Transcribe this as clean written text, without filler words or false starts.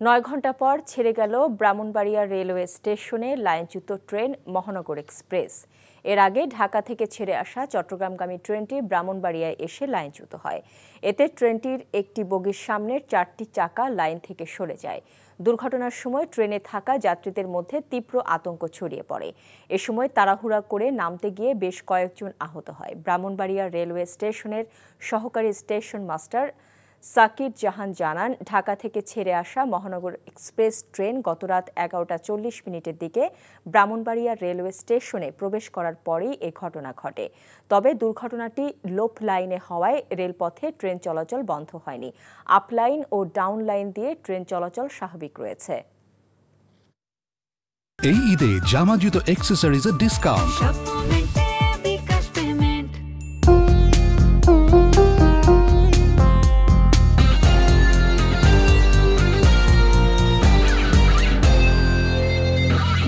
9 ঘণ্টা পর ছেড়ে গেল ব্রাহ্মণবাড়িয়া রেলওয়ে স্টেশনে লাইনচ্যুত ট্রেন মহানগর এক্সপ্রেস। এর আগে ঢাকা থেকে ছেড়ে আসা চট্টগ্রামগামী ট্রেনটি ব্রাহ্মণবাড়িয়ায় এসে লাইনচ্যুত হয়। এতে ট্রেনটির একটি বগির সামনের 4টি চাকা লাইন থেকে সরে যায়। দুর্ঘটনার সময় ট্রেনে থাকা যাত্রীদের মধ্যে তীব্র আতঙ্ক ছড়িয়ে পড়ে। এ সময় তাড়াহুড়া করে নামতে গিয়ে বেশ কয়েকজন আহত হয়। ব্রাহ্মণবাড়িয়া রেলওয়ে স্টেশনের সহকারী স্টেশন মাস্টার সাকির জাহান জানান, ঢাকা থেকে ছেড়ে আসা মহানগর এক্সপ্রেস ট্রেন গতরাত 11টা 40 মিনিটের দিকে ব্রাহ্মণবাড়িয়া রেলওয়ে স্টেশনে প্রবেশ করার পরেই এ ঘটনা ঘটে। তবে দুর্ঘটনাটি লোপ লাইনে হওয়ায় রেলপথে ট্রেন চলাচল বন্ধ হয়নি। আপ লাইন ও ডাউন লাইন দিয়ে ট্রেন চলাচল স্বাভাবিক রয়েছে। এই ঈদে জামা জুতো অ্যাক্সেসরিজের ডিসকাউন্ট।